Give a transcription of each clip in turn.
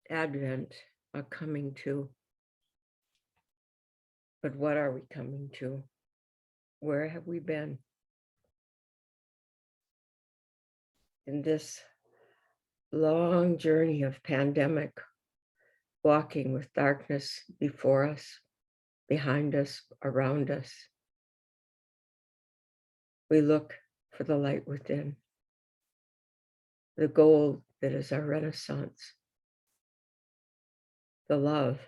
Advent are coming to. But what are we coming to? Where have we been? In this long journey of pandemic, walking with darkness before us, behind us, around us, we look for the light within, the gold that is our Renaissance, the love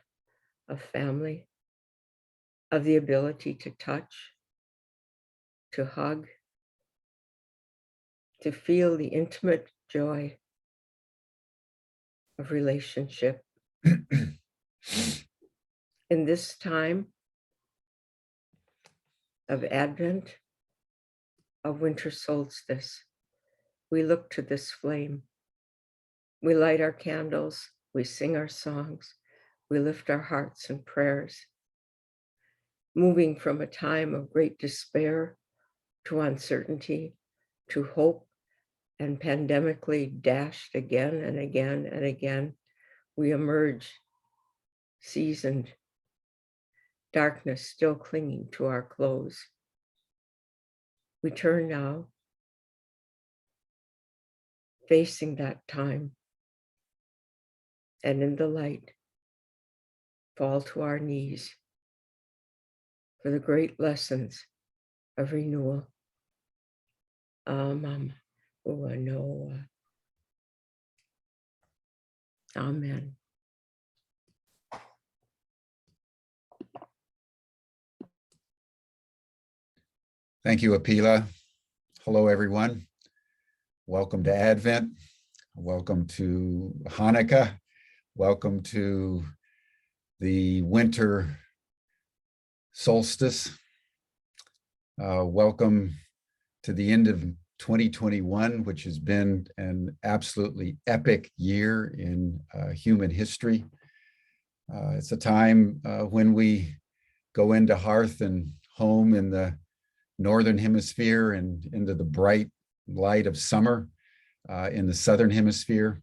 of family, of the ability to touch, to hug, to feel the intimate joy of relationship. In this time of Advent, of winter solstice, we look to this flame. We light our candles, we sing our songs, we lift our hearts in prayers, moving from a time of great despair to uncertainty, to hope, and pandemically dashed again and again and again, we emerge seasoned, darkness still clinging to our clothes. We turn now, facing that time, and in the light, fall to our knees for the great lessons of renewal. Amen. Thank you, Apila. Hello, everyone. Welcome to Advent. Welcome to Hanukkah. Welcome to the winter solstice. Welcome to the end of 2021, which has been an absolutely epic year in human history. It's a time when we go into hearth and home in the Northern Hemisphere and into the bright light of summer in the Southern Hemisphere.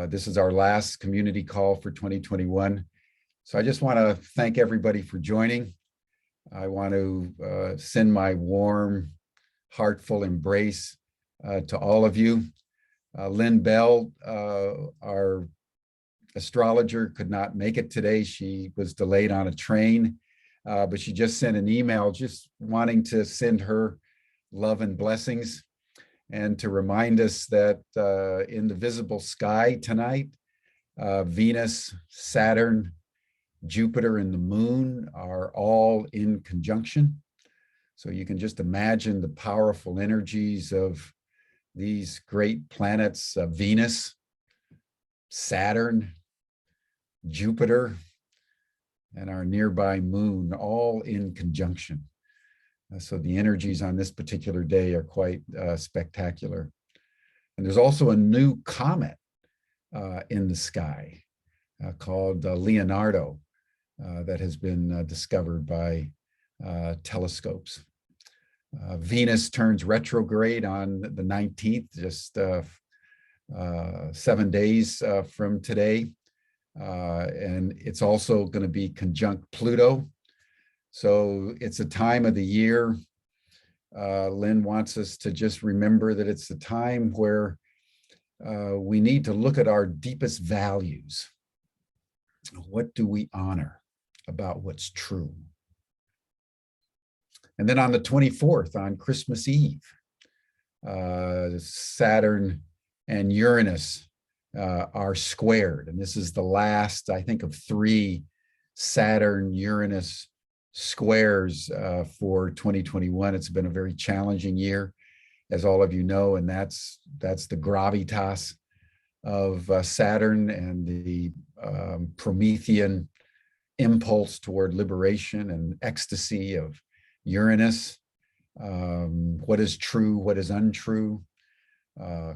This is our last community call for 2021. So I just want to thank everybody for joining. I want to send my warm, heartful embrace to all of you. Lynn Bell, our astrologer, could not make it today. She was delayed on a train, but she just sent an email just wanting to send her love and blessings and to remind us that in the visible sky tonight, Venus, Saturn, Jupiter, and the moon are all in conjunction. So you can just imagine the powerful energies of these great planets, Venus, Saturn, Jupiter, and our nearby moon, all in conjunction. So the energies on this particular day are quite spectacular. And there's also a new comet in the sky called Leonardo that has been discovered by telescopes. Venus turns retrograde on the 19th, just 7 days from today. And it's also going to be conjunct Pluto. So it's a time of the year. Lynn wants us to just remember that it's a time where we need to look at our deepest values. What do we honor about what's true? And then on the 24th, on Christmas Eve, Saturn and Uranus are squared. And this is the last, I think, of 3 Saturn-Uranus squares for 2021. It's been a very challenging year, as all of you know, and that's the gravitas of Saturn and the Promethean impulse toward liberation and ecstasy of Uranus. What is true, what is untrue,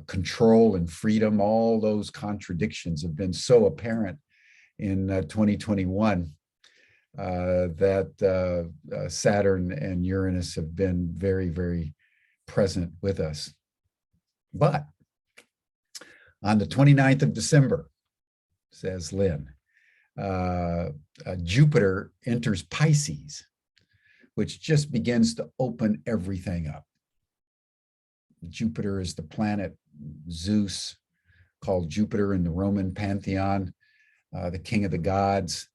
control and freedom, all those contradictions have been so apparent in 2021 that Saturn and Uranus have been very, very present with us. But on the 29th of December, says Lynn. Jupiter enters Pisces, which just begins to open everything up. Jupiter is the planet Zeus, called Jupiter in the Roman pantheon, the king of the gods,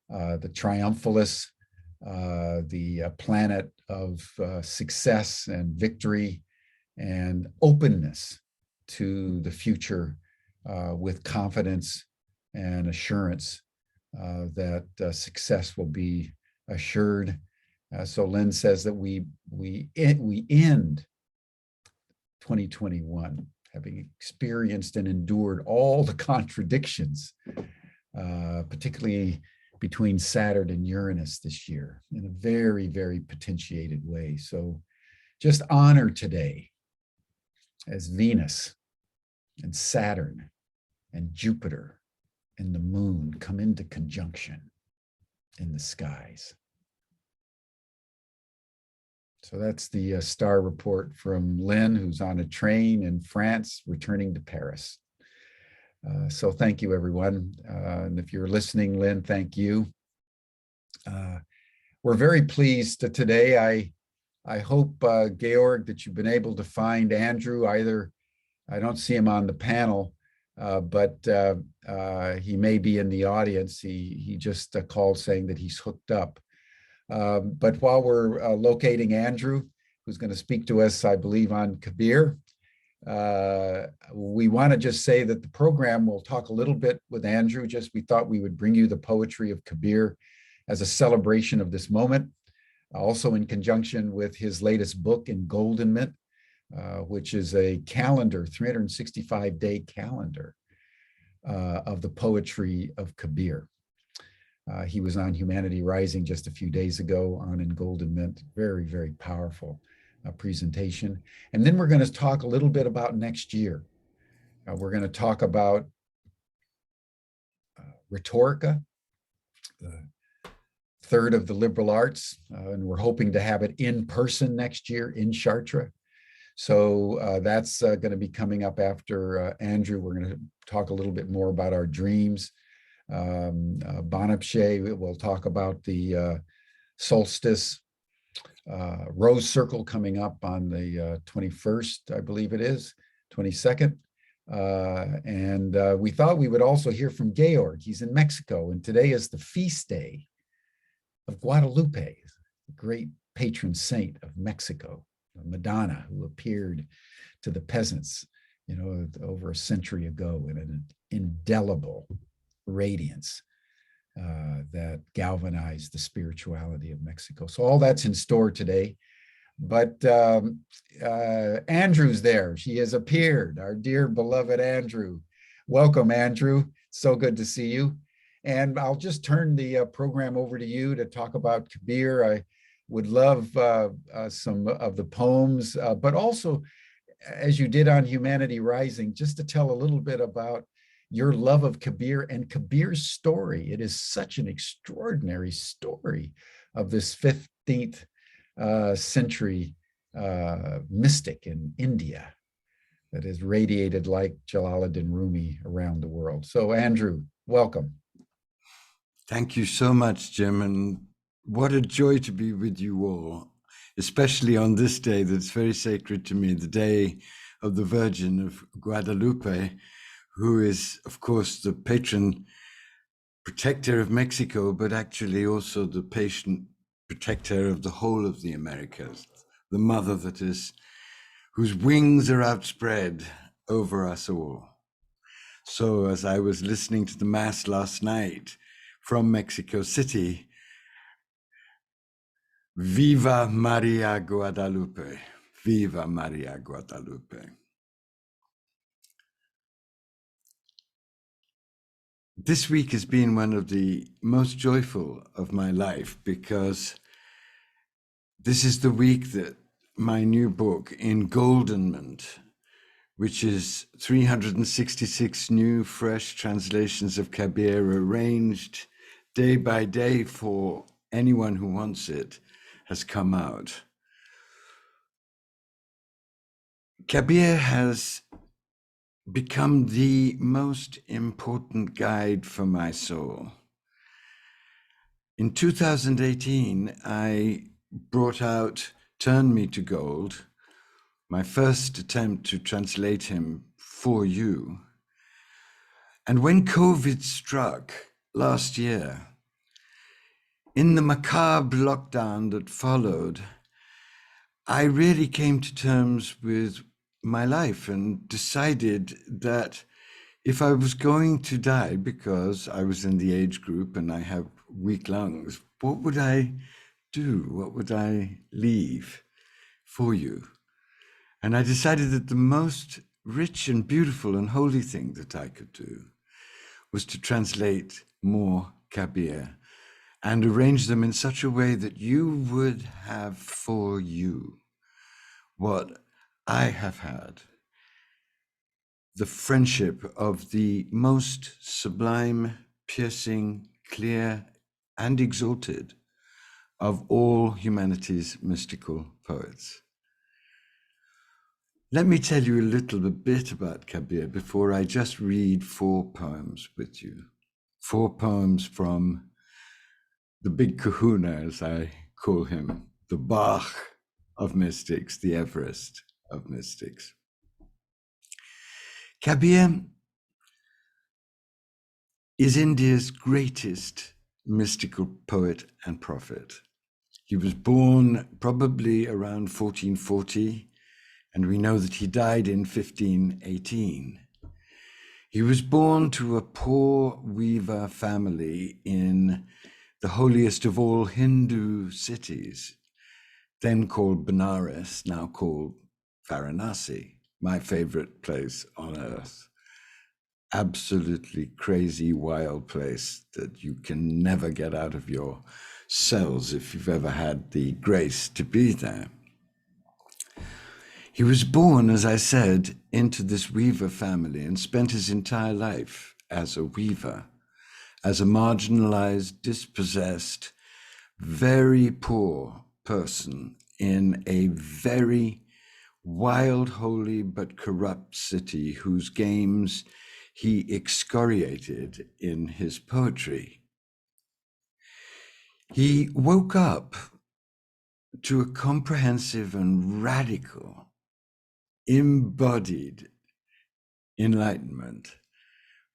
the triumphalist, the planet of success and victory and openness to the future with confidence and assurance that success will be assured. So Lynn says that we end 2021 having experienced and endured all the contradictions, particularly between Saturn and Uranus this year in a very, very potentiated way. So just honor today as Venus and Saturn and Jupiter and the moon come into conjunction in the skies. So that's the star report from Lynn, who's on a train in France, returning to Paris. So thank you, everyone. And if you're listening, Lynn, thank you. We're very pleased today. I hope, Georg, that you've been able to find Andrew. Either, I don't see him on the panel, but he may be in the audience. He just called saying that he's hooked up. But while we're locating Andrew, who's going to speak to us, I believe, on Kabir, we want to just say that the program will talk a little bit with Andrew. We thought we would bring you the poetry of Kabir as a celebration of this moment, also in conjunction with his latest book, Engoldenment, which is a calendar, 365-day calendar of the poetry of Kabir. He was on Humanity Rising just a few days ago on Engoldenment. Very, very powerful presentation. And then we're going to talk a little bit about next year. We're going to talk about Rhetorica, the third of the liberal arts, and we're hoping to have it in person next year in Chartres. So that's going to be coming up after Andrew. We're going to talk a little bit more about our dreams. Bonaparte will talk about the solstice, Rose Circle coming up on the 21st, I believe it is, 22nd. And we thought we would also hear from Georg. He's in Mexico, and today is the feast day of Guadalupe, the great patron saint of Mexico, Madonna, who appeared to the peasants, over a century ago in an indelible radiance that galvanized the spirituality of Mexico. So all that's in store today. But Andrew's there. She has appeared, our dear beloved Andrew. Welcome, Andrew. So good to see you. And I'll just turn the program over to you to talk about Kabir. I would love some of the poems, but also, as you did on Humanity Rising, just to tell a little bit about your love of Kabir and Kabir's story. It is such an extraordinary story of this 15th century mystic in India that has radiated like Jalaluddin Rumi around the world. So Andrew, welcome. Thank you so much, Jim, and what a joy to be with you all, especially on this day that's very sacred to me, the day of the Virgin of Guadalupe, who is, of course, the patron protector of Mexico, but actually also the patron protector of the whole of the Americas, the mother that is, whose wings are outspread over us all. So as I was listening to the Mass last night from Mexico City, Viva Maria Guadalupe, Viva Maria Guadalupe. This week has been one of the most joyful of my life because this is the week that my new book, Engoldenment, which is 366 new, fresh translations of Kabir arranged day by day for anyone who wants it, has come out. Kabir has become the most important guide for my soul. In 2018, I brought out Turn Me to Gold, my first attempt to translate him for you. And when COVID struck last year, in the macabre lockdown that followed, I really came to terms with my life and decided that if I was going to die because I was in the age group and I have weak lungs, what would I do? What would I leave for you? And I decided that the most rich and beautiful and holy thing that I could do was to translate more Kabir and arrange them in such a way that you would have for you what I have had, the friendship of the most sublime, piercing, clear, and exalted of all humanity's mystical poets. Let me tell you a little bit about Kabir before I just read 4 poems with you. 4 poems from the big kahuna, as I call him, the Bach of mystics, the Everest of mystics. Kabir is India's greatest mystical poet and prophet. He was born probably around 1440, and we know that he died in 1518. He was born to a poor weaver family in the holiest of all Hindu cities, then called Benares, now called Varanasi, my favorite place on earth. Absolutely crazy, wild place that you can never get out of your cells if you've ever had the grace to be there. He was born, as I said, into this weaver family and spent his entire life as a weaver, as a marginalized, dispossessed, very poor person in a very wild, holy, but corrupt city whose games he excoriated in his poetry. He woke up to a comprehensive and radical, embodied enlightenment,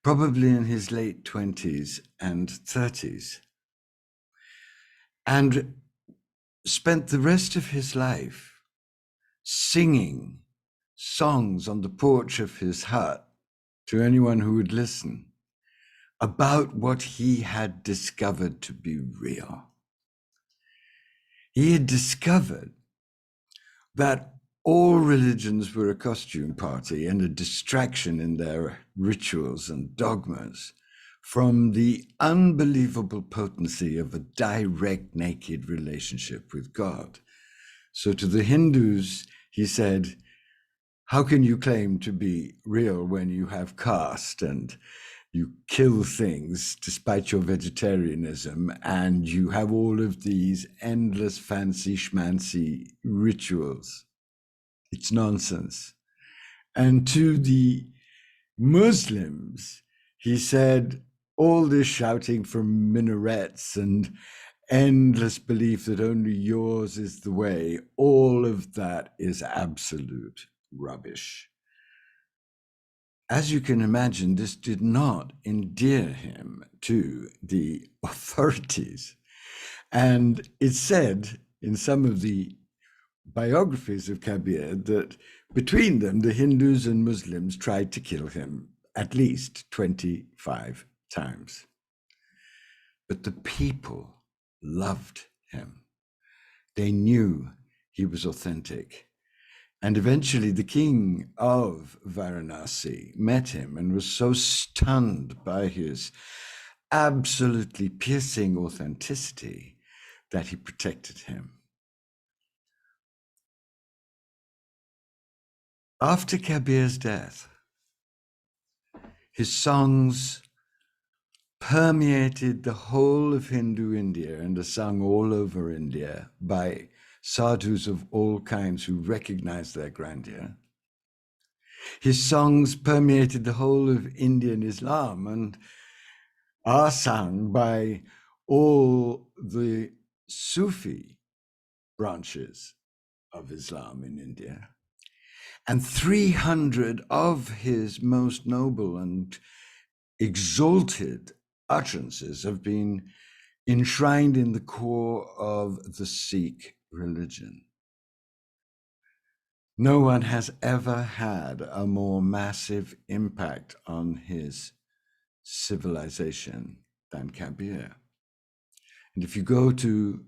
probably in his late 20s and 30s, and spent the rest of his life singing songs on the porch of his hut to anyone who would listen about what he had discovered to be real. He had discovered that all religions were a costume party and a distraction in their rituals and dogmas from the unbelievable potency of a direct, naked relationship with God. So to the Hindus, he said, how can you claim to be real when you have caste and you kill things despite your vegetarianism and you have all of these endless fancy schmancy rituals? It's nonsense. And to the Muslims, he said, all this shouting from minarets and endless belief that only yours is the way, all of that is absolute rubbish. As you can imagine, this did not endear him to the authorities. And it's said in some of the biographies of Kabir that between them, the Hindus and Muslims tried to kill him at least 25 times. But the people loved him. They knew he was authentic. And eventually the king of Varanasi met him and was so stunned by his absolutely piercing authenticity that he protected him. After Kabir's death, his songs permeated the whole of Hindu India and are sung all over India by sadhus of all kinds who recognize their grandeur. His songs permeated the whole of Indian Islam and are sung by all the Sufi branches of Islam in India. And 300 of his most noble and exalted utterances have been enshrined in the core of the Sikh religion. No one has ever had a more massive impact on his civilization than Kabir. And if you go to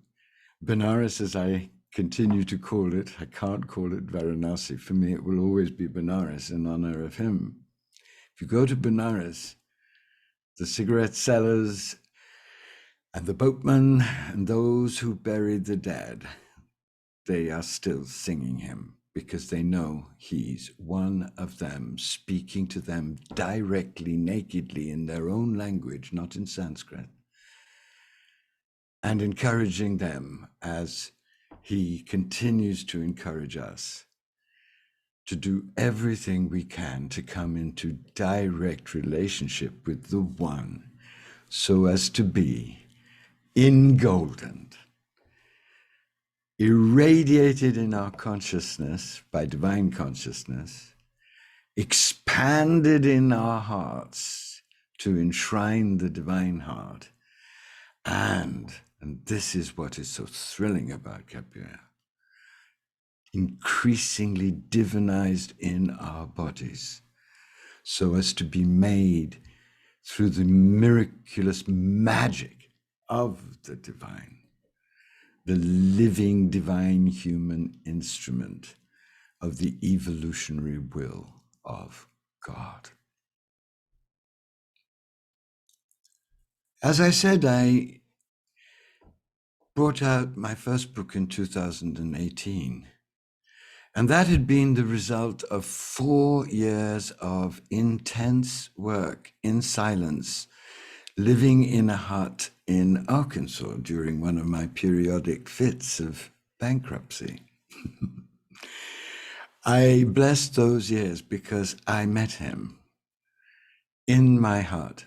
Benares, as I continue to call it, I can't call it Varanasi. For me, it will always be Benares in honor of him. If you go to Benares, the cigarette sellers and the boatmen and those who buried the dead, they are still singing him because they know he's one of them, speaking to them directly, nakedly in their own language, not in Sanskrit, and encouraging them as he continues to encourage us to do everything we can to come into direct relationship with the One so as to be engoldened, irradiated in our consciousness by divine consciousness, expanded in our hearts to enshrine the divine heart, and this is what is so thrilling about Kabir, increasingly divinized in our bodies so as to be made through the miraculous magic of the divine, the living divine human instrument of the evolutionary will of God. As I said, I brought out my first book in 2018, and that had been the result of 4 years of intense work in silence, living in a hut in Arkansas during one of my periodic fits of bankruptcy. I blessed those years because I met him in my hut,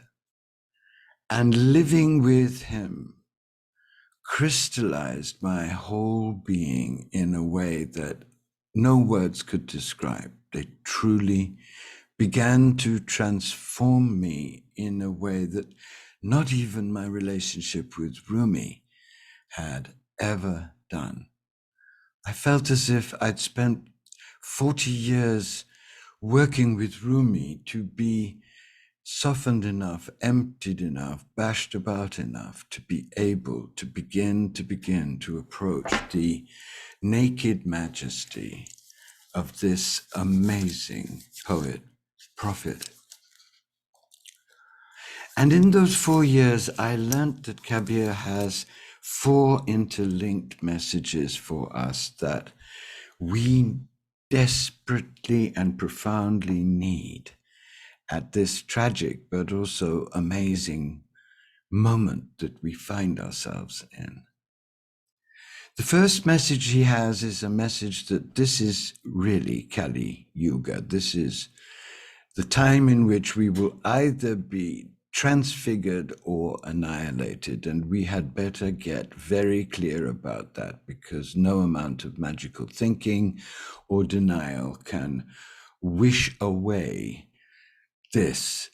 and living with him crystallized my whole being in a way that no words could describe. They truly began to transform me in a way that not even my relationship with Rumi had ever done. I felt as if I'd spent 40 years working with Rumi to be softened enough, emptied enough, bashed about enough to be able to begin to approach the naked majesty of this amazing poet, prophet. And in those 4 years, I learned that Kabir has 4 interlinked messages for us that we desperately and profoundly need at this tragic but also amazing moment that we find ourselves in. The first message he has is a message that this is really Kali Yuga. This is the time in which we will either be transfigured or annihilated, and we had better get very clear about that, because no amount of magical thinking or denial can wish away this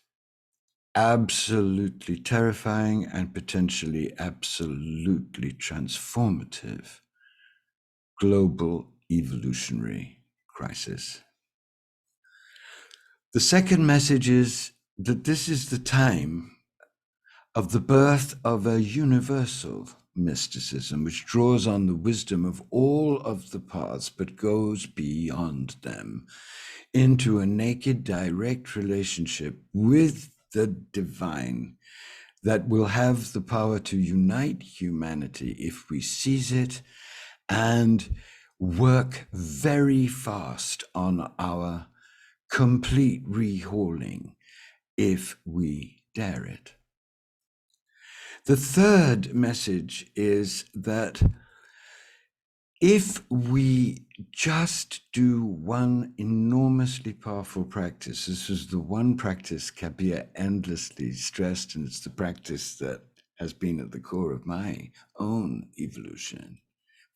absolutely terrifying and potentially absolutely transformative global evolutionary crisis. The second message is that this is the time of the birth of a universal mysticism, which draws on the wisdom of all of the paths, but goes beyond them into a naked, direct relationship with the divine that will have the power to unite humanity if we seize it and work very fast on our complete rehauling if we dare it. The third message is that if we just do one enormously powerful practice, this is the one practice Kabir endlessly stressed, and it's the practice that has been at the core of my own evolution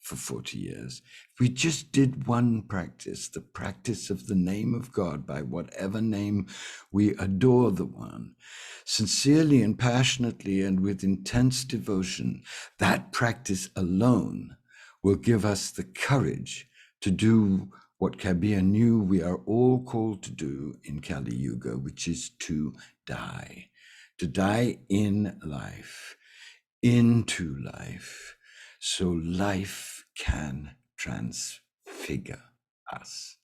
for 40 years. If we just did one practice, the practice of the name of God, by whatever name we adore the one, sincerely and passionately and with intense devotion, that practice alone will give us the courage to do what Kabir knew we are all called to do in Kali Yuga, which is to die in life, into life, so life can transfigure us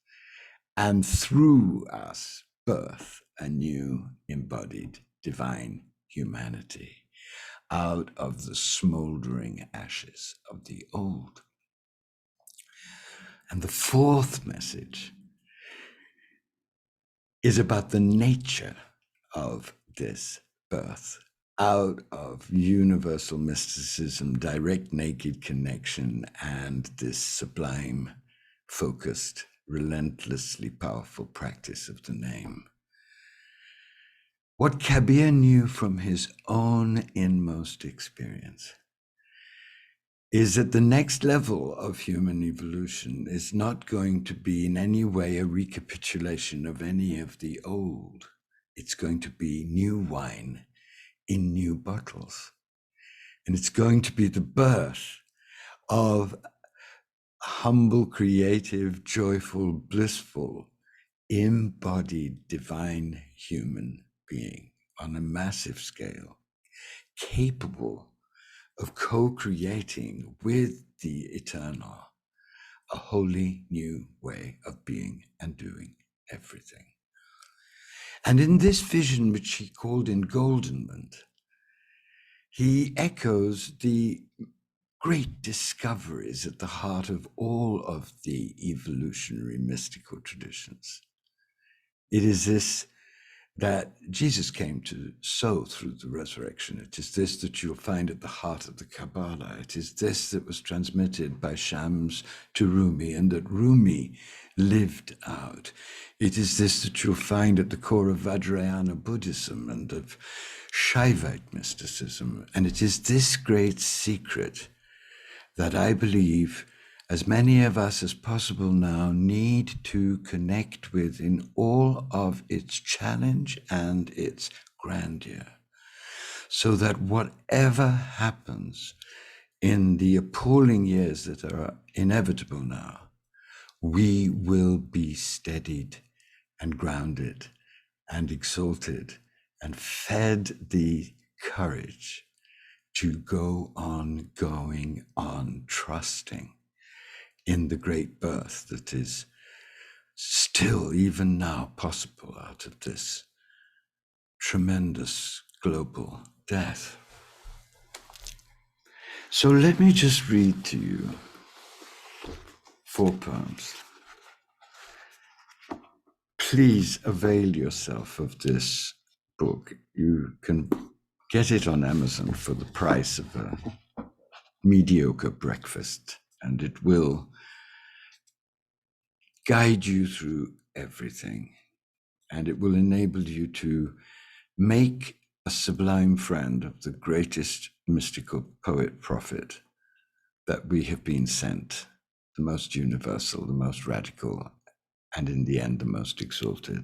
and through us birth a new embodied divine humanity out of the smoldering ashes of the old. And the fourth message is about the nature of this birth out of universal mysticism, direct naked connection, and this sublime, focused, relentlessly powerful practice of the name. What Kabir knew from his own inmost experience is that the next level of human evolution is not going to be in any way a recapitulation of any of the old. It's going to be new wine in new bottles. And it's going to be the birth of humble, creative, joyful, blissful, embodied divine human being on a massive scale, capable of co-creating with the eternal a wholly new way of being and doing everything. And in this vision, which he called Engoldenment, he echoes the great discoveries at the heart of all of the evolutionary mystical traditions. It is this that Jesus came to sow through the resurrection. It is this that you'll find at the heart of the Kabbalah. It is this that was transmitted by Shams to Rumi and that Rumi lived out. It is this that you'll find at the core of Vajrayana Buddhism and of Shaivite mysticism. And it is this great secret that I believe as many of us as possible now need to connect with in all of its challenge and its grandeur, so that whatever happens in the appalling years that are inevitable now, we will be steadied and grounded and exalted and fed the courage to go on going on, trusting in the great birth that is still, even now, possible out of this tremendous global death. So let me just read to you 4 poems. Please avail yourself of this book. You can get it on Amazon for the price of a mediocre breakfast, and it will guide you through everything, and it will enable you to make a sublime friend of the greatest mystical poet prophet that we have been sent, the most universal, the most radical, and in the end, the most exalted.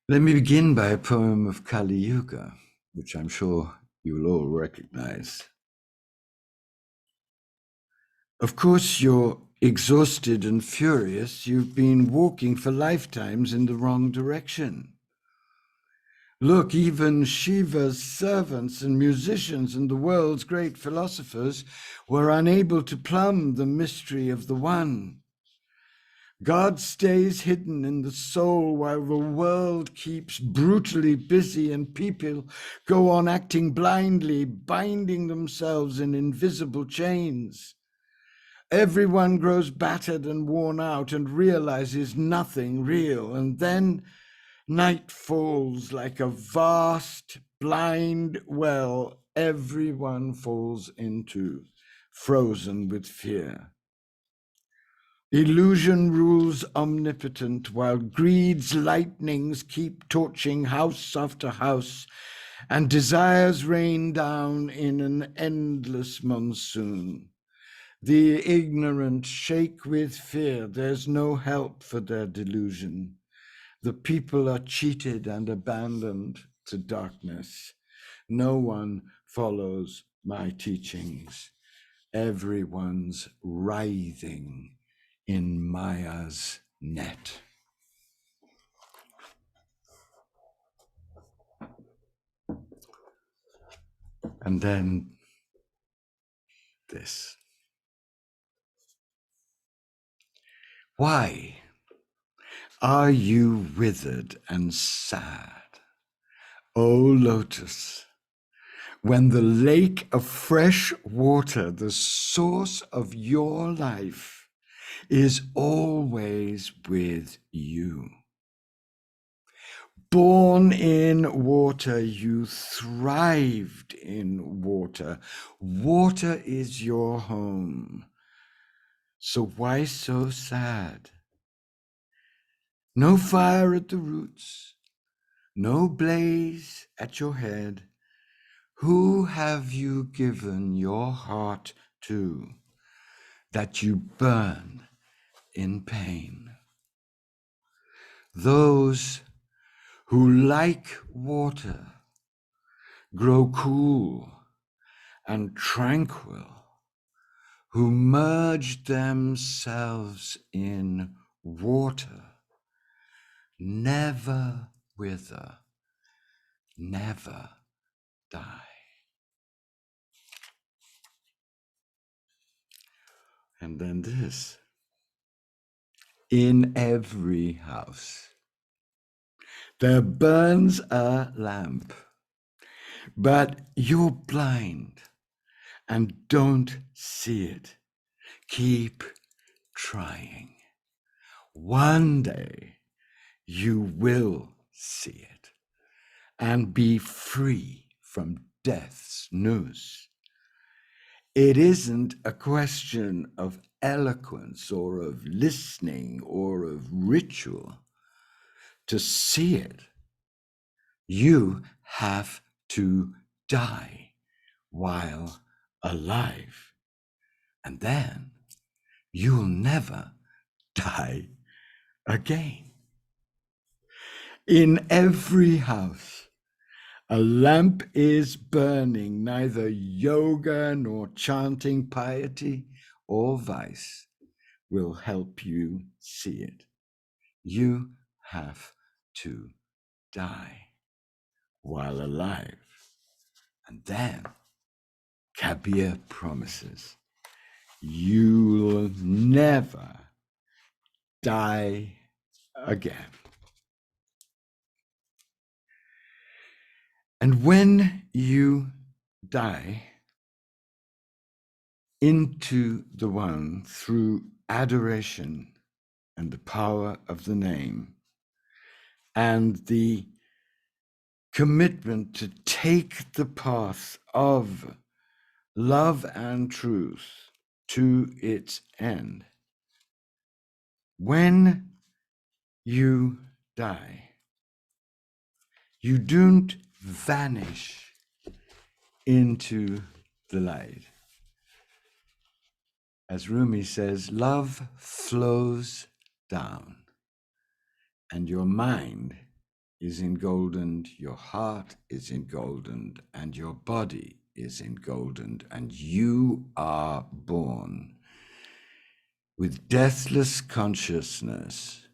Let me begin by a poem of Kali Yuga, which I'm sure you will all recognize. Of course, you're exhausted and furious. You've been walking for lifetimes in the wrong direction. Look, even Shiva's servants and musicians and the world's great philosophers were unable to plumb the mystery of the One. God stays hidden in the soul while the world keeps brutally busy and people go on acting blindly, binding themselves in invisible chains. Everyone grows battered and worn out and realizes nothing real. And then night falls like a vast blind well everyone falls into, frozen with fear. Illusion rules omnipotent, while greed's lightnings keep torching house after house, and desires rain down in an endless monsoon. The ignorant shake with fear. There's no help for their delusion. The people are cheated and abandoned to darkness. No one follows my teachings. Everyone's writhing in Maya's net. And then this. Why are you withered and sad, O lotus, when the lake of fresh water, the source of your life, is always with you? Born in water, you thrived in water. Water is your home. So why so sad? No fire at the roots, no blaze at your head. Who have you given your heart to that you burn in pain? Those who, like water, grow cool and tranquil, who merge themselves in water, never wither, never die. And then this. In every house there burns a lamp, but you're blind and don't see it. Keep trying. One day you will see it and be free from death's noose. It isn't a question of eloquence or of listening or of ritual. To see it, you have to die while alive, and then you'll never die again. In every house, a lamp is burning. Neither yoga nor chanting, piety or vice will help you see it. You have to die while alive. And then Kabir promises you'll never die again. And when you die into the One through adoration and the power of the name and the commitment to take the path of love and truth to its end, when you die, you don't vanish into the light. As Rumi says, love flows down, and your mind is engoldened, your heart is engoldened, and your body is engoldened, and you are born with deathless consciousness,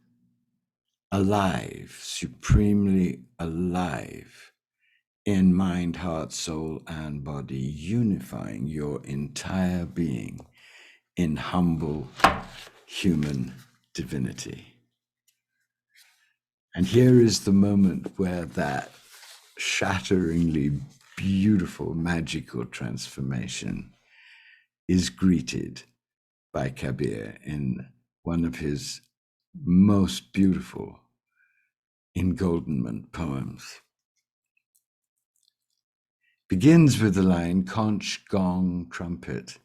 alive, supremely alive, in mind, heart, soul, and body, unifying your entire being in humble human divinity. And here is the moment where that shatteringly beautiful, magical transformation is greeted by Kabir in one of his most beautiful engoldenment poems. Begins with the line, conch, gong, trumpet,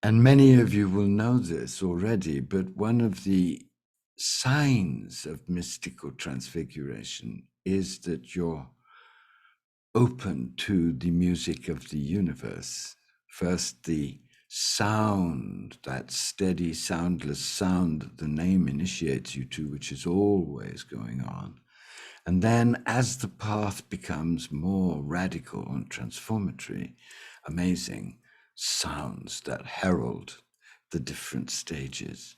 And many of you will know this already, but one of the signs of mystical transfiguration is that you're open to the music of the universe. First, the sound, that steady, soundless sound that the name initiates you to, which is always going on. And then as the path becomes more radical and transformatory, amazing sounds that herald the different stages.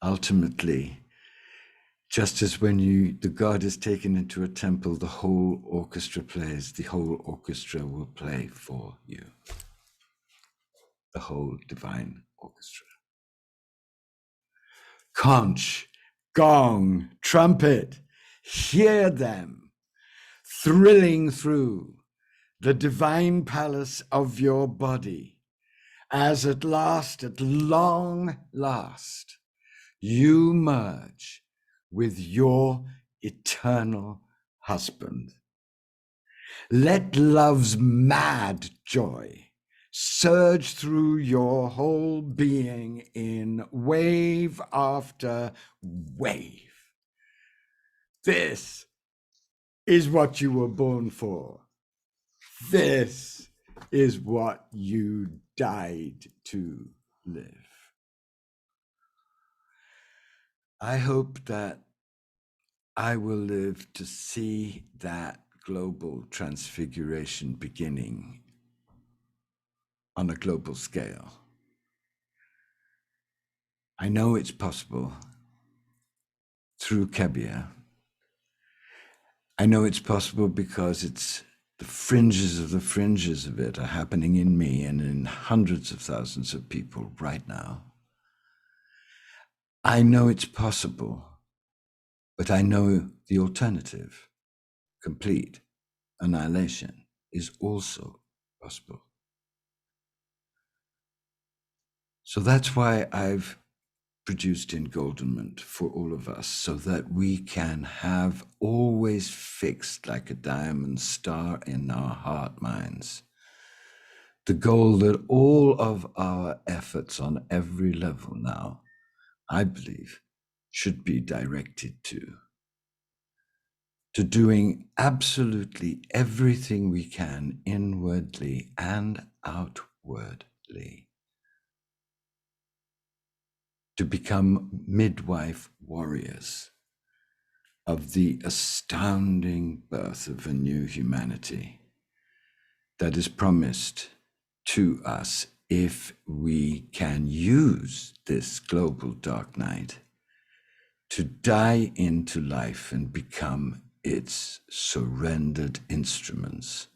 Ultimately, just as when the god is taken into a temple, the whole orchestra plays, the whole orchestra will play for you. The whole divine orchestra. Conch, gong, trumpet, hear them thrilling through the divine palace of your body, as at long last, you merge with your eternal husband. Let love's mad joy surge through your whole being in wave after wave. This is what you were born for. This is what you died to live. I hope that I will live to see that global transfiguration beginning on a global scale. I know it's possible through Kabir. I know it's possible because it's the fringes of it are happening in me and in hundreds of thousands of people right now. I know it's possible, but I know the alternative, complete annihilation, is also possible. So that's why I've produced Engoldenment for all of us, so that we can have always fixed like a diamond star in our heart minds the goal that all of our efforts on every level now, I believe, should be directed to doing absolutely everything we can inwardly and outwardly to become midwife warriors of the astounding birth of a new humanity that is promised to us if we can use this global dark night to die into life and become its surrendered instruments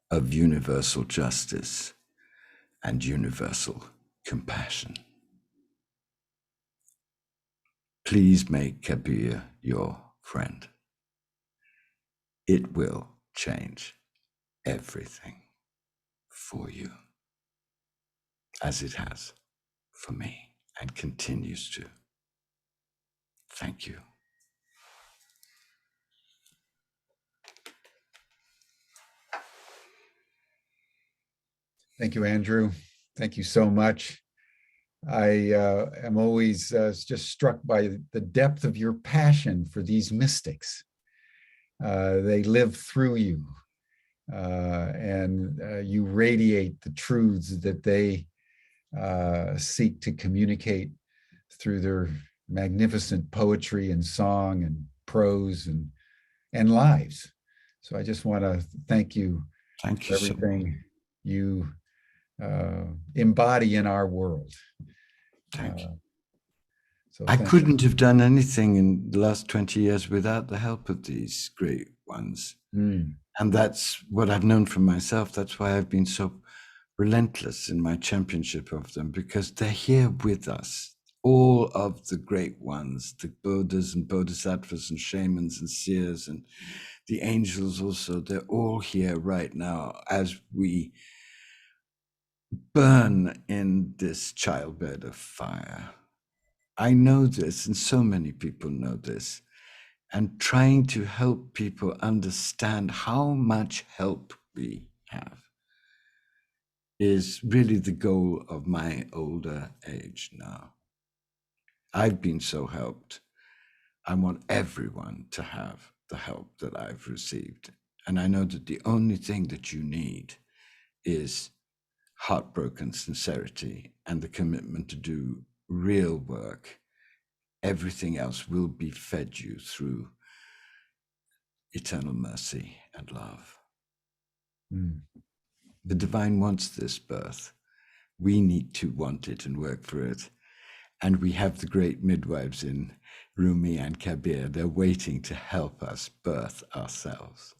of universal justice and universal compassion. Please make Kabir your friend. It will change everything for you, as it has for me and continues to. Thank you. Thank you, Andrew. Thank you so much. I am always just struck by the depth of your passion for these mystics. They live through you, and you radiate the truths that they seek to communicate through their magnificent poetry and song and prose and lives. So I just want to thank you for everything you embody in our world. Thank you. So I couldn't have done anything in the last 20 years without the help of these great ones. And that's what I've known from myself. That's why I've been so relentless in my championship of them, because they're here with us. All of the great ones, the Buddhas and Bodhisattvas and shamans and seers and the angels also, they're all here right now as we burn in this childbed of fire. I know this, and so many people know this, and trying to help people understand how much help we have is really the goal of my older age now. I've been so helped. I want everyone to have the help that I've received. And I know that the only thing that you need is heartbroken sincerity and the commitment to do real work. Everything else will be fed you through eternal mercy and love. Mm. The divine wants this birth. We need to want it and work for it. And we have the great midwives in Rumi and Kabir. They're waiting to help us birth ourselves.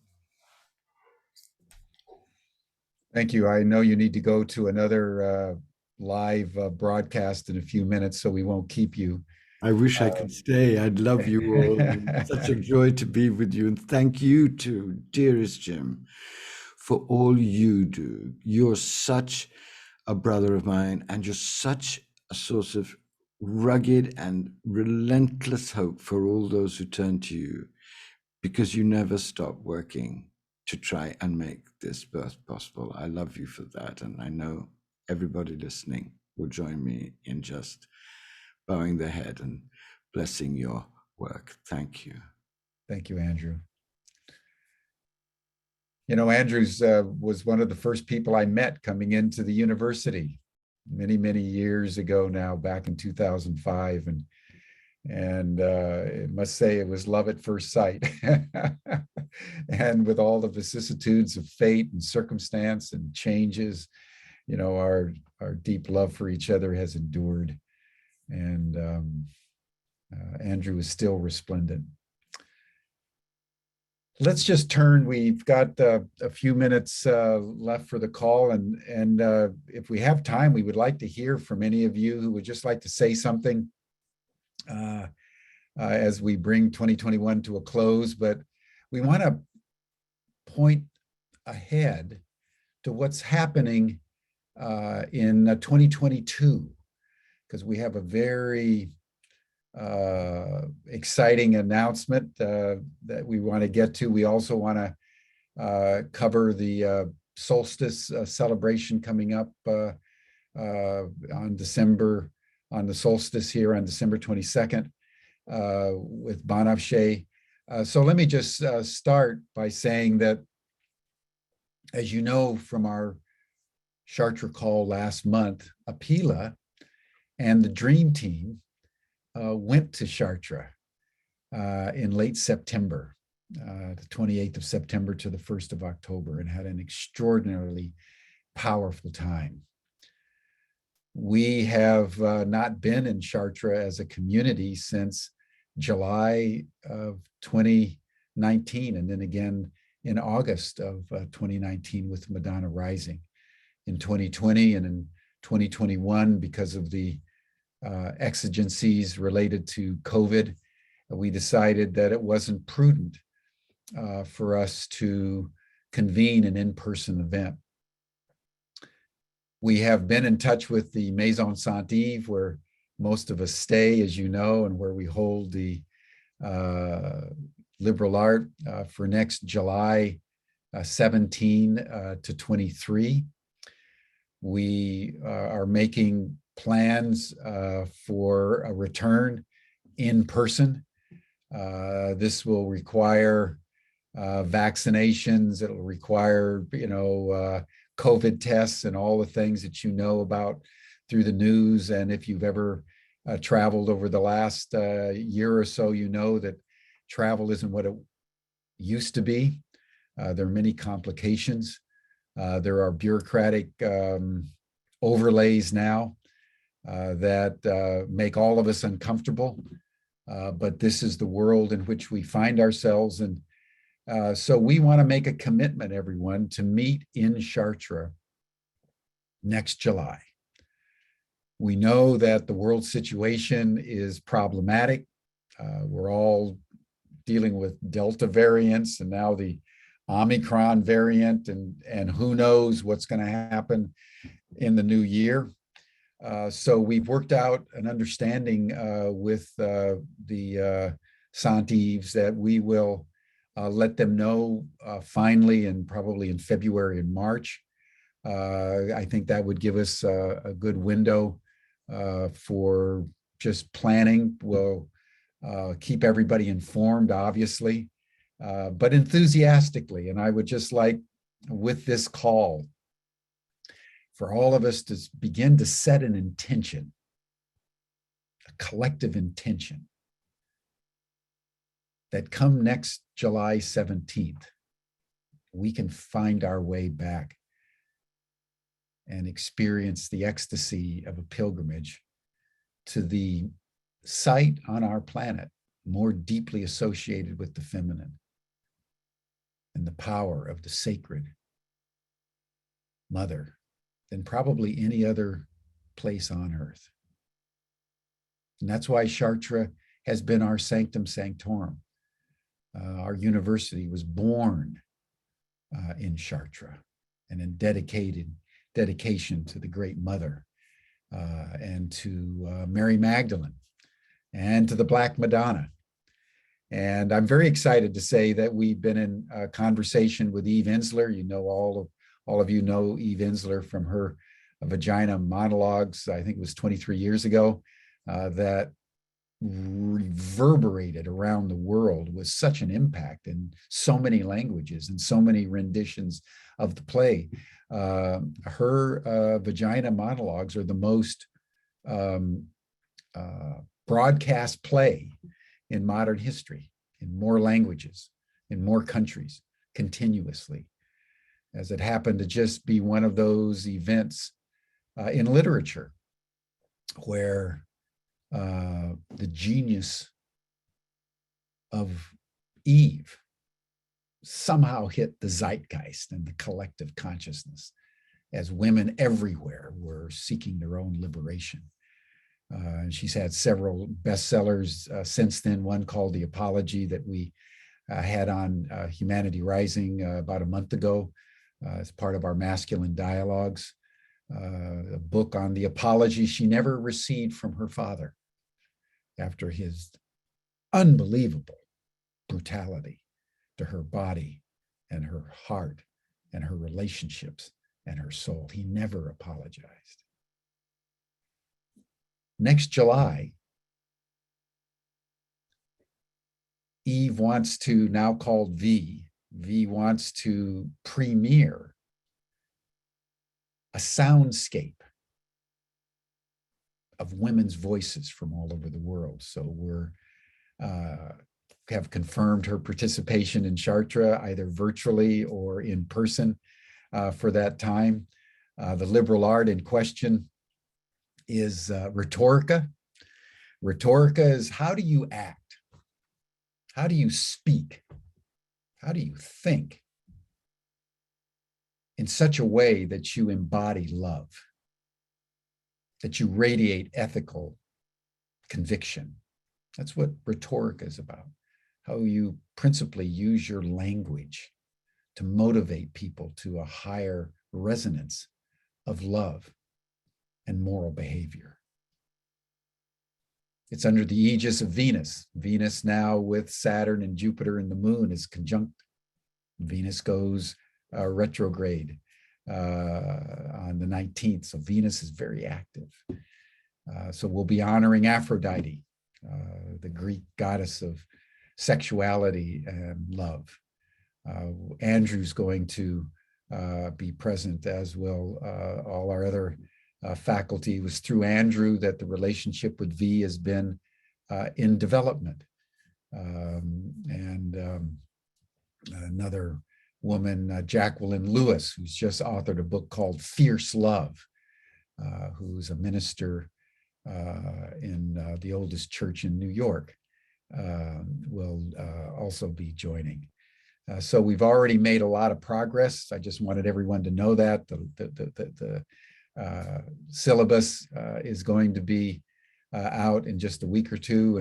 Thank you. I know you need to go to another live broadcast in a few minutes, so we won't keep you. I wish I could stay. I'd love you all. It's such a joy to be with you. And thank you too, dearest Jim, for all you do. You're such a brother of mine, and you're such a source of rugged and relentless hope for all those who turn to you, because you never stop working to try and make this birth possible. I love you for that. And I know everybody listening will join me in just bowing their head and blessing your work. Thank you. Thank you, Andrew. You know, Andrew's was one of the first people I met coming into the university many, many years ago now, back in 2005. And I must say it was love at first sight. And with all the vicissitudes of fate and circumstance and changes, you know, our deep love for each other has endured. And Andrew is still resplendent. Let's just turn. We've got a few minutes left for the call, and if we have time, we would like to hear from any of you who would just like to say something as we bring 2021 to a close. But we want to point ahead to what's happening in 2022, because we have a very exciting announcement that we want to get to. We also want to cover the solstice celebration coming up on the solstice here on December 22nd with Banafshe. So let me just start by saying that, as you know from our Chartres call last month, Apila and the Dream Team went to Chartres in late September, the 28th of September to the 1st of October, and had an extraordinarily powerful time. We have not been in Chartres as a community since July of 2019, and then again in August of 2019 with Madonna Rising. In 2020 and in 2021, because of the exigencies related to COVID, we decided that it wasn't prudent for us to convene an in-person event. We have been in touch with the Maison Saint-Yves, where most of us stay, as you know, and where we hold the liberal art for next July 17 to 23. We are making plans for a return in person. This will require vaccinations. It'll require, COVID tests and all the things that you know about through the news. And if you've ever traveled over the last year or so, you know that travel isn't what it used to be. There are many complications. There are bureaucratic overlays now that make all of us uncomfortable. But this is the world in which we find ourselves. And so we want to make a commitment, everyone, to meet in Chartres next July. We know that the world situation is problematic. We're all dealing with Delta variants and now the Omicron variant, and who knows what's going to happen in the new year. So we've worked out an understanding with the Saint-Yves that we will let them know finally, and probably in February and March, I think that would give us a good window for just planning. We'll keep everybody informed, obviously, but enthusiastically. And I would just like, with this call, for all of us to begin to set an intention, a collective intention, that come next July 17th, we can find our way back and experience the ecstasy of a pilgrimage to the site on our planet more deeply associated with the feminine and the power of the sacred mother than probably any other place on earth. And that's why Chartres has been our sanctum sanctorum. Our university was born in Chartres and in dedication to the Great Mother and to Mary Magdalene and to the Black Madonna. And I'm very excited to say that we've been in conversation with Eve Ensler. You know, all of you know Eve Ensler from her Vagina monologues, I think it was 23 years ago, that reverberated around the world with such an impact in so many languages and so many renditions of the play. Her Vagina monologues are the most broadcast play in modern history, in more languages, in more countries, continuously, as it happened to just be one of those events in literature where the genius of Eve somehow hit the zeitgeist and the collective consciousness as women everywhere were seeking their own liberation. She's had several bestsellers since then, one called The Apology that we had on Humanity Rising about a month ago as part of our masculine dialogues, a book on the apology she never received from her father after his unbelievable brutality to her body and her heart and her relationships and her soul. He never apologized. Next July, Eve wants to, now called V wants to premiere a soundscape of women's voices from all over the world. So we're have confirmed her participation in Chartres, either virtually or in person for that time. The liberal art in question is rhetorica. Rhetorica is, how do you act? How do you speak? How do you think in such a way that you embody love, that you radiate ethical conviction? That's what rhetoric is about. How you principally use your language to motivate people to a higher resonance of love and moral behavior. It's under the aegis of Venus. Venus now with Saturn and Jupiter and the moon is conjunct. Venus goes retrograde on the 19th. So Venus is very active. So we'll be honoring Aphrodite, the Greek goddess of sexuality and love. Andrew's going to be present, as will all our other faculty. It was through Andrew that the relationship with V has been in development. Another woman, Jacqueline Lewis, who's just authored a book called Fierce Love, who's a minister in the oldest church in New York, will also be joining. So we've already made a lot of progress. I just wanted everyone to know that. The syllabus is going to be out in just a week or two,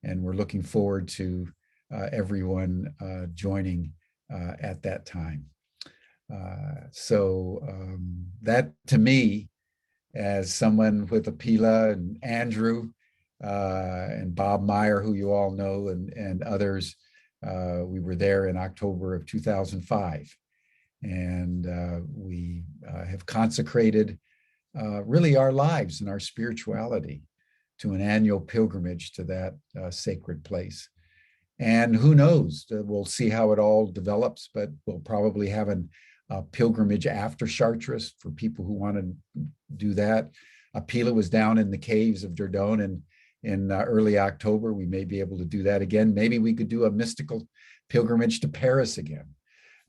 and we're looking forward to everyone joining at that time. So that, to me, as someone with Apila and Andrew and Bob Meyer, who you all know, and others, we were there in October of 2005. And we have consecrated really our lives and our spirituality to an annual pilgrimage to that sacred place. And who knows, we'll see how it all develops, but we'll probably have a pilgrimage after Chartres for people who want to do that. Pila was down in the caves of Dordogne in early October. We may be able to do that again. Maybe we could do a mystical pilgrimage to Paris again.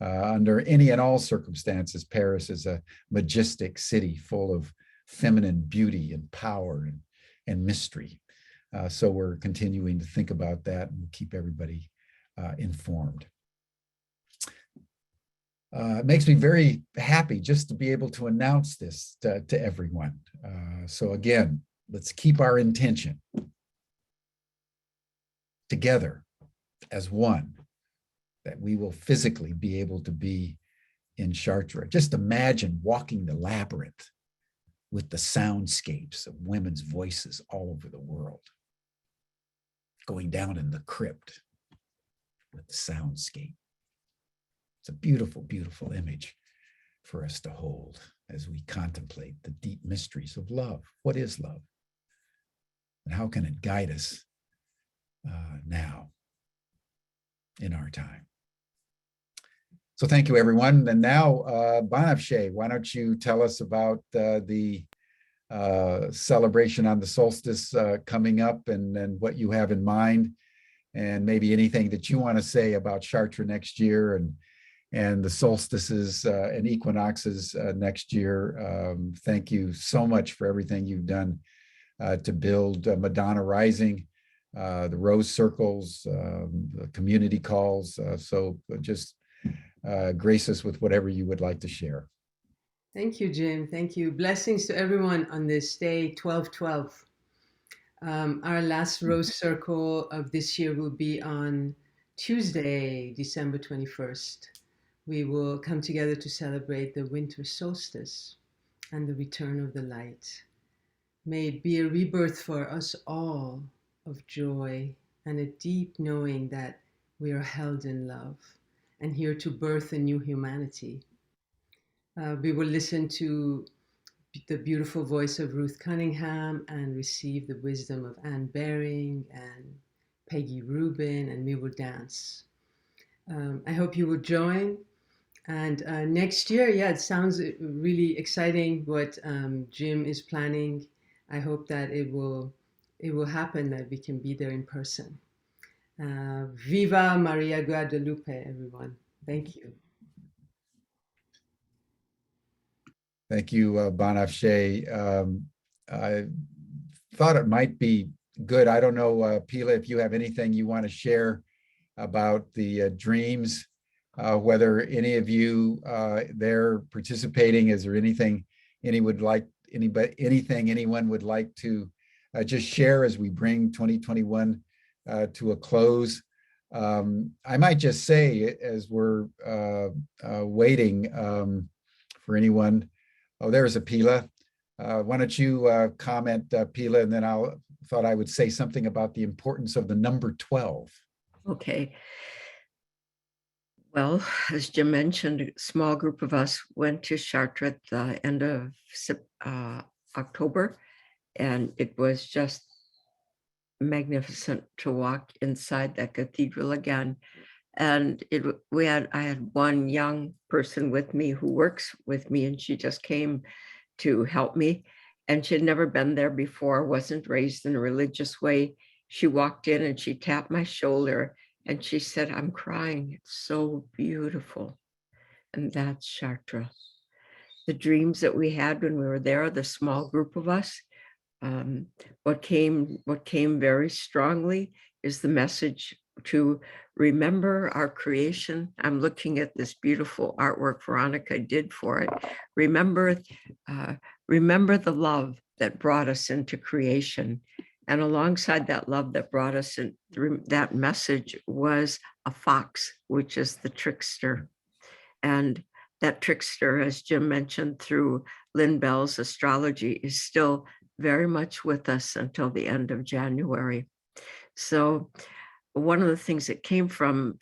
Under any and all circumstances, Paris is a majestic city full of feminine beauty and power and mystery. So we're continuing to think about that and keep everybody informed. It makes me very happy just to be able to announce this to everyone. So again, let's keep our intention together as one, that we will physically be able to be in Chartres. Just imagine walking the labyrinth with the soundscapes of women's voices all over the world, going down in the crypt with the soundscape. It's a beautiful, beautiful image for us to hold as we contemplate the deep mysteries of love. What is love? And how can it guide us now in our time? So thank you, everyone. And now, Guadalupe, why don't you tell us about the celebration on the solstice coming up and what you have in mind, and maybe anything that you want to say about Chartres next year and the solstices and equinoxes next year. Thank you so much for everything you've done to build Madonna Rising, the Rose Circles, the community calls. So just grace us with whatever you would like to share. Thank you, Jim. Thank you. Blessings to everyone on this day, 12/12. Our last Rose Circle of this year will be on Tuesday, December 21st. We will come together to celebrate the winter solstice and the return of the light. May it be a rebirth for us all of joy and a deep knowing that we are held in love and here to birth a new humanity. We will listen to the beautiful voice of Ruth Cunningham and receive the wisdom of Anne Baring and Peggy Rubin, and we will dance. I hope you will join. And next year, yeah, it sounds really exciting what Jim is planning. I hope that it will happen, that we can be there in person. Viva Maria Guadalupe, everyone. Thank you. Thank you, Guadalupe. I thought it might be good. I don't know, Pila, if you have anything you want to share about the dreams, whether any of you there participating, is there anything anyone would like to just share as we bring 2021 to a close? I might just say, as we're waiting for anyone. Oh, there's a Pila. Why don't you comment, Pila, and then I thought I would say something about the importance of the number 12. Okay. Well, as Jim mentioned, a small group of us went to Chartres at the end of October, and it was just magnificent to walk inside that cathedral again. And I had one young person with me who works with me, and she just came to help me. And she had never been there before, wasn't raised in a religious way. She walked in and she tapped my shoulder and she said, "I'm crying. It's so beautiful." And that's Chartres. The dreams that we had when we were there, the small group of us, what came very strongly is the message to remember our creation. I'm looking at this beautiful artwork Veronica did for it. Remember the love that brought us into creation. And alongside that love that brought us in, that message was a fox, which is the trickster. And that trickster, as Jim mentioned, through Lynn Bell's astrology, is still very much with us until the end of January. So one of the things that came from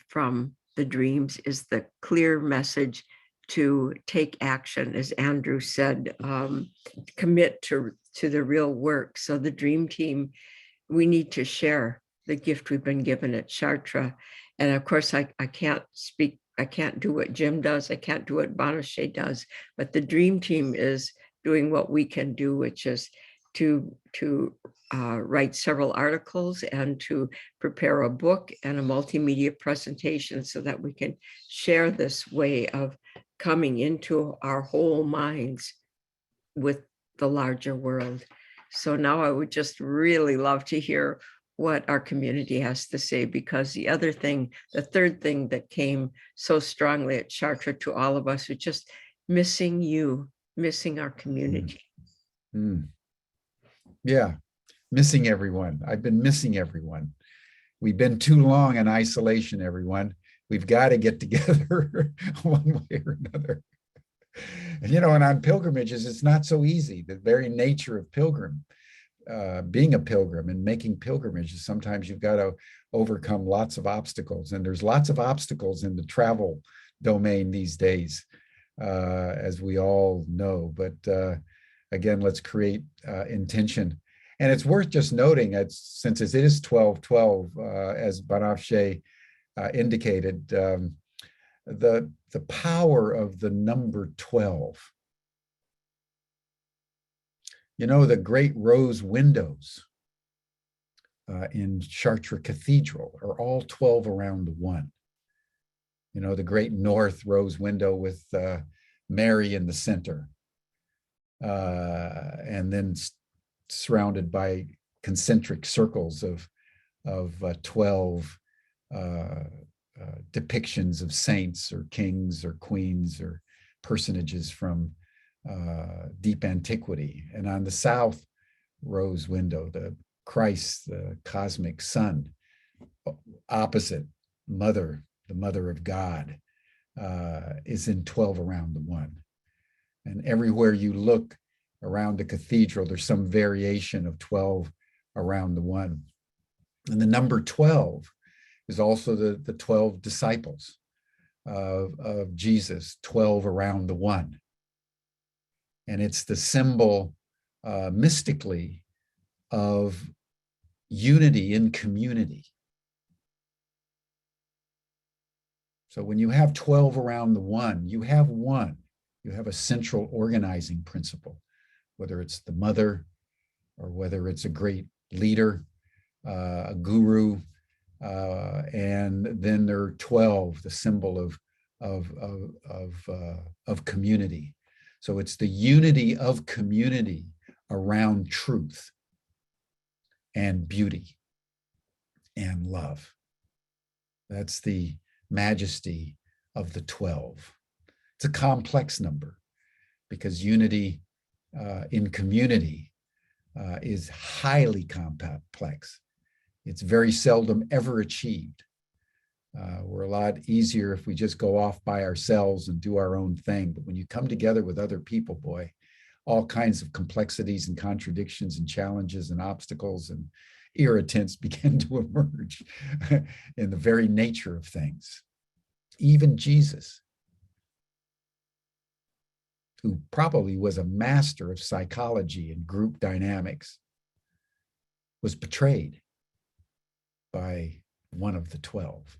the dreams is the clear message to take action, as Andrew said, commit to the real work. So the dream team, we need to share the gift we've been given at Chartres. And of course, I can't speak, I can't do what Jim does, I can't do what Banachet does, but the dream team is doing what we can do, which is to write several articles and to prepare a book and a multimedia presentation so that we can share this way of coming into our whole minds with the larger world. So now I would just really love to hear what our community has to say, because the other thing, the third thing that came so strongly at Chartres to all of us was just missing you, missing our community. Mm. Yeah, missing everyone. I've been missing everyone. We've been too long in isolation, everyone. We've got to get together one way or another. And, you know, and on pilgrimages, it's not so easy. The very nature of being a pilgrim and making pilgrimages, sometimes you've got to overcome lots of obstacles. And there's lots of obstacles in the travel domain these days, as we all know. But again, let's create intention. And it's worth just noting that since it is 12/12, as Banachet indicated, the power of the number 12. You know, the great rose windows in Chartres Cathedral are all 12 around the one. You know, the great north rose window with Mary in the center, and then surrounded by concentric circles of 12 depictions of saints or kings or queens or personages from deep antiquity. And on the south rose window, the Christ, the cosmic sun, opposite mother, the mother of God, is in 12 around the one. And everywhere you look around the cathedral, there's some variation of 12 around the one. And the number 12 is also the 12 disciples of Jesus, 12 around the one. And it's the symbol mystically of unity in community. So when you have 12 around the one, you have one. You have a central organizing principle, whether it's the mother or whether it's a great leader, a guru, and then there are 12, the symbol of community. So it's the unity of community around truth and beauty and love. That's the majesty of the 12. It's a complex number because unity in community is highly complex. It's very seldom ever achieved. We're a lot easier if we just go off by ourselves and do our own thing. But when you come together with other people, boy, all kinds of complexities and contradictions and challenges and obstacles and irritants begin to emerge in the very nature of things. Even Jesus, who probably was a master of psychology and group dynamics, was betrayed by one of the 12.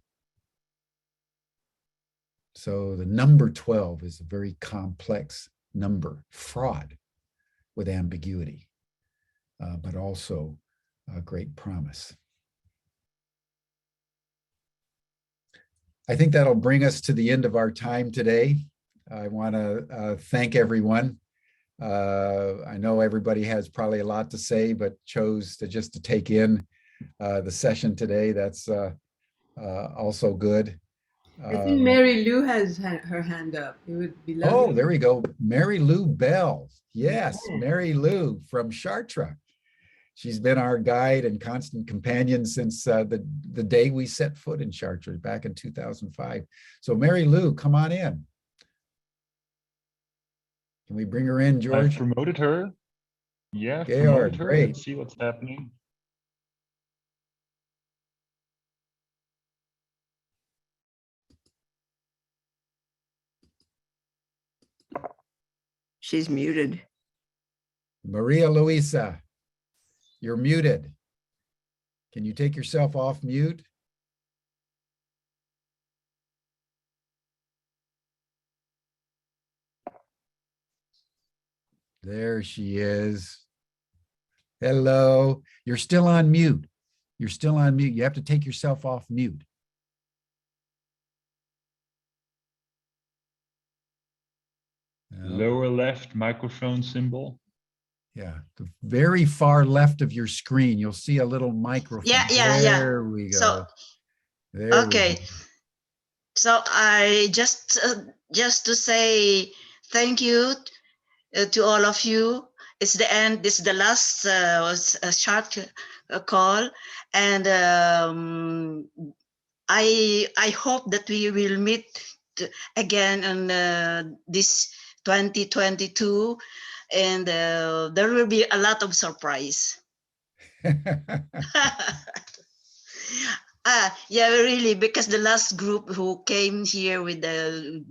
So the number 12 is a very complex number, fraught with ambiguity, but also a great promise. I think that'll bring us to the end of our time today. I want to thank everyone. I know everybody has probably a lot to say, but chose to just to take in the session today. That's also good. I think Mary Lou has her hand up. It would be lovely. Oh, there we go. Mary Lou Bell. Yes, Yeah. Mary Lou from Chartres. She's been our guide and constant companion since the day we set foot in Chartres back in 2005. So Mary Lou, come on in. Can we bring her in, George? I've promoted her. Yeah, I've Georg, promoted her. great. Let's see what's happening. She's muted. Maria Luisa, you're muted. Can you take yourself off mute? There she is. Hello. You're still on mute. You're still on mute. You have to take yourself off mute. Lower left microphone symbol. Yeah, the very far left of your screen, you'll see a little microphone. Yeah. There we go. So, There we okay. go. So I just to say thank you to all of you. It's the end. This is the last short call, and I hope that we will meet again on this 2022, and there will be a lot of surprise. Yeah, really, because the last group who came here with the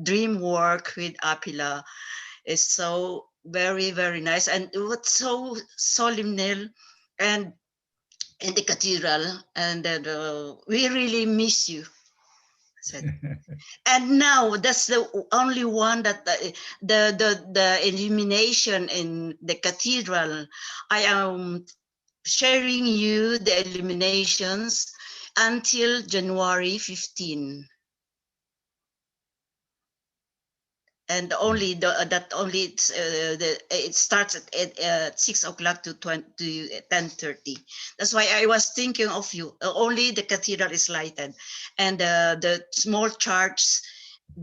dream work with Apila is so very, very nice. And it was so solemn and in the cathedral. And we really miss you. And now that's the only one that the illumination in the cathedral. I am sharing you the illuminations until January 15. And only it starts at 6 o'clock to 10:30. That's why I was thinking of you. Only the cathedral is lighted, and the small church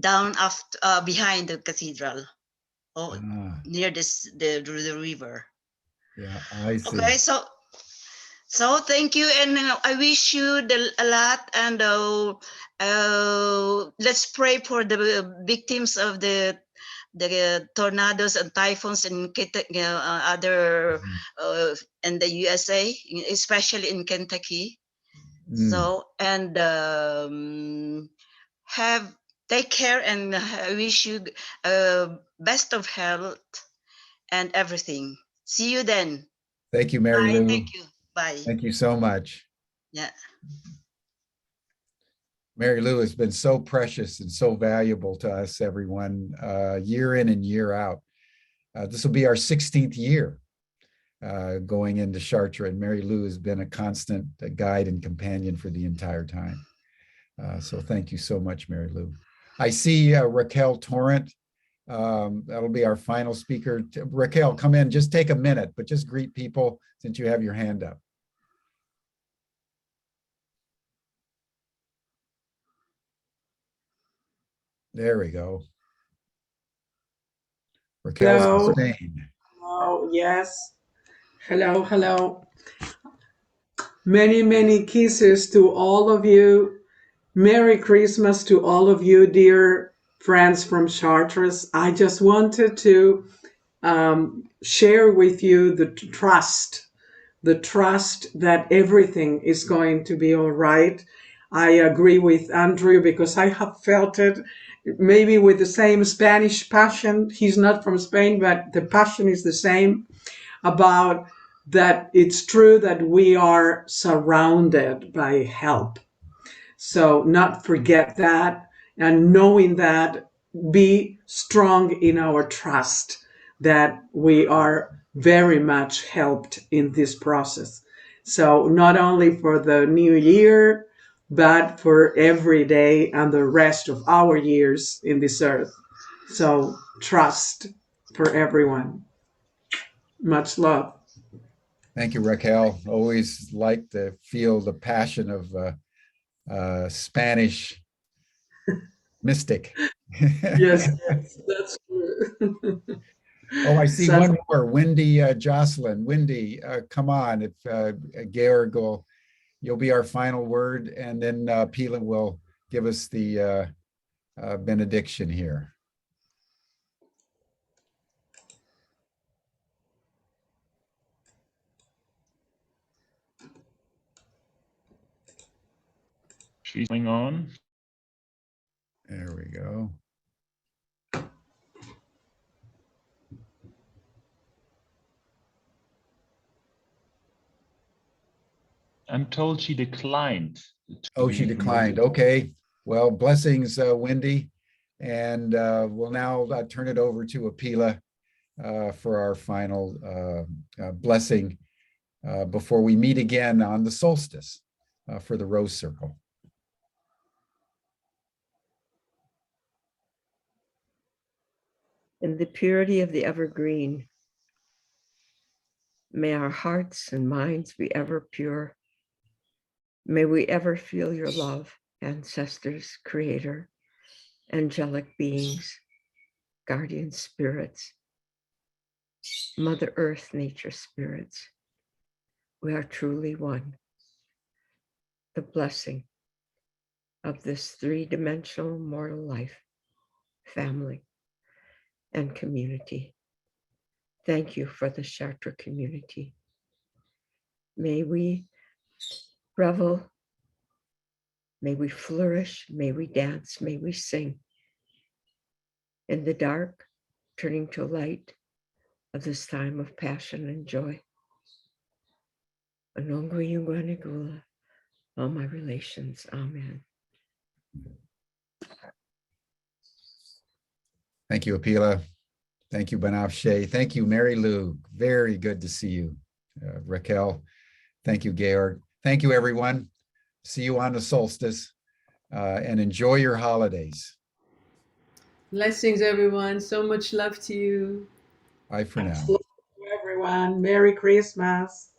down after behind the cathedral, near the river. Yeah, I see. Okay, so thank you, and I wish you a lot. And let's pray for the victims of the tornadoes and typhoons in other in the USA, especially in Kentucky. So, and take care, and I wish you best of health and everything. See you then. Thank you, Mary Lou. Thank you. Bye. Thank you so much. Yeah. Mary Lou has been so precious and so valuable to us, everyone, year in and year out. This will be our 16th year going into Chartres, and Mary Lou has been a constant guide and companion for the entire time. So thank you so much, Mary Lou. I see Raquel Torrent. That'll be our final speaker. Raquel, come in, just take a minute, but just greet people since you have your hand up. There we go. Raquel's Hello. in Spain. Oh, yes. Hello. Many kisses to all of you. Merry Christmas to all of you, dear friends from Chartres. I just wanted to share with you the trust that everything is going to be all right. I agree with Andrew because I have felt it maybe with the same Spanish passion. He's not from Spain, but the passion is the same about that. It's true that we are surrounded by help. So not forget that, and knowing that, be strong in our trust that we are very much helped in this process. So not only for the new year, but for every day and the rest of our years in this earth. So trust for everyone. Much love. Thank you, Raquel. Always like to feel the passion of Spanish mystic. Yes, that's true. Oh, I see one more, Wendy Jocelyn. Wendy, come on. If Georg you'll be our final word, and then Pila will give us the benediction here. She's going on. There we go. I'm told she declined. Oh, she be declined. promoted. Okay. Well, blessings, Wendy. And we'll now turn it over to Apila for our final blessing before we meet again on the solstice for the rose circle. In the purity of the evergreen, may our hearts and minds be ever pure. May we ever feel your love, ancestors, creator, angelic beings, guardian spirits, Mother Earth, nature spirits. We are truly one. The blessing of this three-dimensional mortal life, family, and community. Thank you for the Chartres community. May we revel, may we flourish, may we dance, may we sing. In the dark, turning to light of this time of passion and joy. Anongwa Yuga Nagula, all my relations, amen. Thank you, Apila. Thank you, Banafshe. Thank you, Mary Lou. Very good to see you. Raquel. Thank you, Georg. Thank you, everyone. See you on the solstice and enjoy your holidays. Blessings, everyone. So much love to you. Bye for now. Everyone, Merry Christmas.